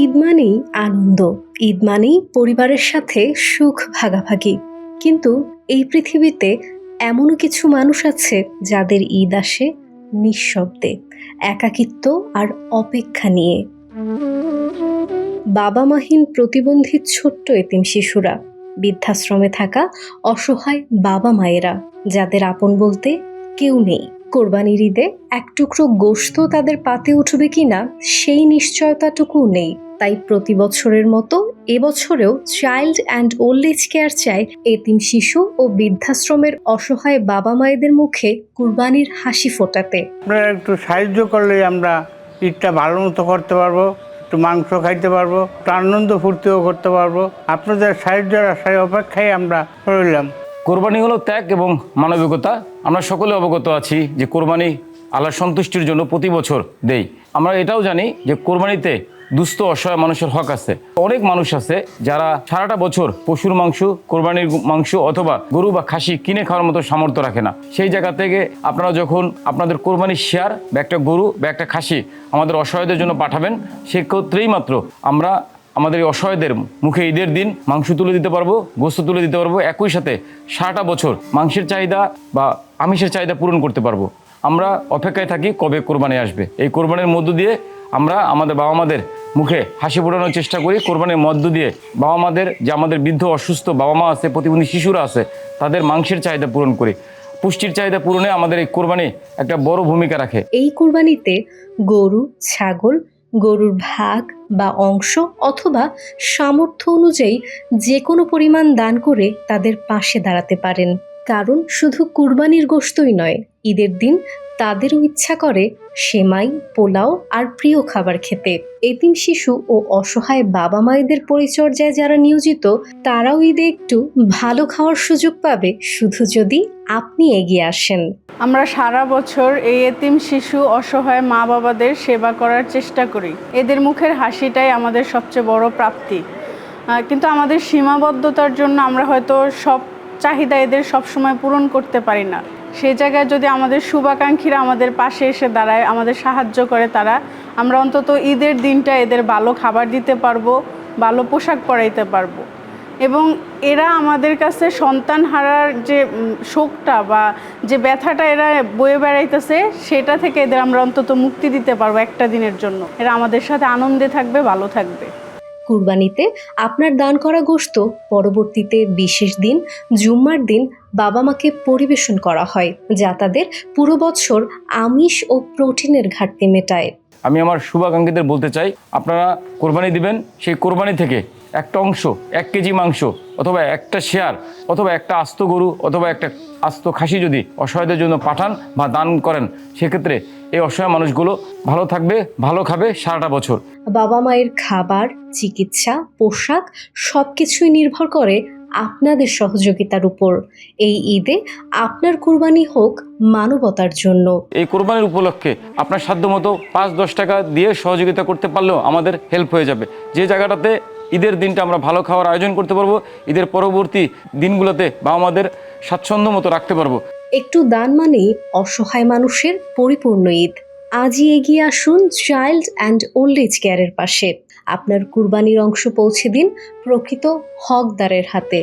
ঈদ মানেই আনন্দ, ঈদ মানেই পরিবারের সাথে সুখ ভাগাভাগি। কিন্তু এই পৃথিবীতে এমনও কিছু মানুষ আছে যাদের ঈদ আসে নিঃশব্দে, একাকিত্ব আর অপেক্ষা নিয়ে। বাবা মাহীন প্রতিবন্ধী ছোট্ট এতিম শিশুরা, বৃদ্ধাশ্রমে থাকা অসহায় বাবা মায়েরা, যাদের আপন বলতে কেউ নেই। কোরবানির ঈদে এক টুকরো গোশত তাদের পাতে উঠবে কিনা সেই নিশ্চয়তাটুকুও নেই। তাই প্রতি বছরের মতো এবছরেও child and old age care চায় এতিম শিশু ও বৃদ্ধাশ্রমের অসহায় বাবা মায়েদের মুখে কুরবানির হাসি ফোটাতে। আপনারা একটু সাহায্য করলে আমরা ঈদটা ভালো মতো করতে পারবো, একটু মাংস খাইতে পারবো, একটু আনন্দ ফুর্তিও করতে পারবো। আপনাদের সাহায্যের আশায় অপেক্ষায় আমরা রইলাম। কোরবানি হলো ত্যাগ এবং মানবিকতা। আমরা সকলে অবগত আছি যে কোরবানি আল্লাহর সন্তুষ্টির জন্য প্রতি বছর দেই। আমরা এটাও জানি যে কোরবানিতে দুস্থ অসহায় মানুষের হক আছে। অনেক মানুষ আছে যারা সারাটা বছর পশুর মাংস, কোরবানির মাংস অথবা গরু বা খাসি কিনে খাওয়ার মতো সামর্থ্য রাখে না। সেই জায়গা থেকে আপনারা যখন আপনাদের কোরবানির শেয়ার বা একটা গরু বা একটা খাসি আমাদের অসহায়দের জন্য পাঠাবেন, সেক্ষেত্রেই মাত্র আমরা আমাদের এই অসহায়দের মুখে ঈদের দিন মাংস তুলে দিতে পারবো, গোস্ত তুলে দিতে পারবো। একই সাথে সারাটা বছর মাংসের চাহিদা বা আমিষের চাহিদা পূরণ করতে পারবো। আমরা অপেক্ষায় থাকি কবে কোরবানি আসবে। এই কোরবানির মধ্য দিয়ে আমরা আমাদের বাবা মাদের মুখে হাসি ফোটানোর চেষ্টা করি। কোরবানির মধ্য দিয়ে বাবা মাদের, যে আমাদের বৃদ্ধ অসুস্থ বাবা মা আছে, প্রতিবন্ধী শিশুরা আছে, তাদের মাংসের চাহিদা পূরণ করি। পুষ্টির চাহিদা পূরণে আমাদের এই কোরবানি একটা বড় ভূমিকা রাখে। এই কোরবানিতে গরু, ছাগল, গরুর ভাগ বা অংশ অথবা সামর্থ্য অনুযায়ী যে কোনো পরিমাণ দান করে তাদের পাশে দাঁড়াতে পারেন। কারণ শুধু কুরবানির গোশতই নয়, ঈদের দিন তাদেরও ইচ্ছা করে সেমাই, পোলাও আর প্রিয় খাবার খেতে। এতিম শিশু ও অসহায় বাবা মায়েদের পরিচর্যায় যারা নিয়োজিত, তারাও ঈদে একটু ভালো খাওয়ার সুযোগ পাবে, শুধু যদি আপনি এগিয়ে আসেন। আমরা সারা বছর এই এতিম শিশু, অসহায় মা বাবাদের সেবা করার চেষ্টা করি। এদের মুখের হাসিটাই আমাদের সবচেয়ে বড় প্রাপ্তি। কিন্তু আমাদের সীমাবদ্ধতার জন্য আমরা হয়তো সব চাহিদা এদের সবসময় পূরণ করতে পারি না। সেই জায়গায় যদি আমাদের শুভাকাঙ্ক্ষীরা আমাদের পাশে এসে দাঁড়ায়, আমাদের সাহায্য করে তারা, আমরা অন্তত ঈদের দিনটা এদের ভালো খাবার দিতে পারবো, ভালো পোশাক পরাইতে পারবো। এবং এরা আমাদের কাছে সন্তান হারার যে শোকটা বা যে ব্যথাটা এরা বয়ে বেড়াইতেছে, সেটা থেকে এদের আমরা অন্তত মুক্তি দিতে পারবো একটা দিনের জন্য। এরা আমাদের সাথে আনন্দে থাকবে, ভালো থাকবে। কুরবানিতে আপনার দান করা গোশত পরবর্তীতে বিশেষ দিন জুম্মার দিন বাবা মাকে পরিবেশন করা হয়, যা তাদের পুরো বছর আমিষ ও প্রোটিনের ঘাটতি মেটায়। আমি আমার শুভাকাঙ্ক্ষীদের বলতে চাই, আপনারা কোরবানি দিবেন, সেই কোরবানি থেকে একটা অংশ, 1 কেজি মাংস অথবা একটা শেয়ার অথবা একটা আস্ত গরু অথবা একটা আস্ত খাসি যদি অসহায়দের জন্য পাঠান বা দান করেন, সেক্ষেত্রে এই অসহায় মানুষগুলো ভালো থাকবে, ভালো খাবে সারাটা বছর। বাবা মায়ের খাবার, চিকিৎসা, পোশাক সবকিছুই নির্ভর করে আপনাদের সহযোগিতার উপর। এই ঈদে আপনার কুরবানি হোক মানবতার জন্য। এই কোরবানির উপলক্ষে আপনার সাধ্যমতো 5-10 টাকা দিয়ে সহযোগিতা করতে পারলেও আমাদের হেল্প হয়ে যাবে। যে জায়গাটাতে ঈদের দিনটা আমরা ভালো খাওয়ার আয়োজন করতে পারবো, ঈদের পরবর্তী দিনগুলোতে বাবা মাদের স্বাচ্ছন্দ্য মতো রাখতে পারবো। একটু দান মানেই অসহায় মানুষের পরিপূর্ণ ঈদ। আজই এগিয়ে আসুন চাইল্ড অ্যান্ড ওল্ড এজ কেয়ারের পাশে। আপনার কুরবানির অংশ পৌঁছে দিন প্রকৃত হকদারের হাতে।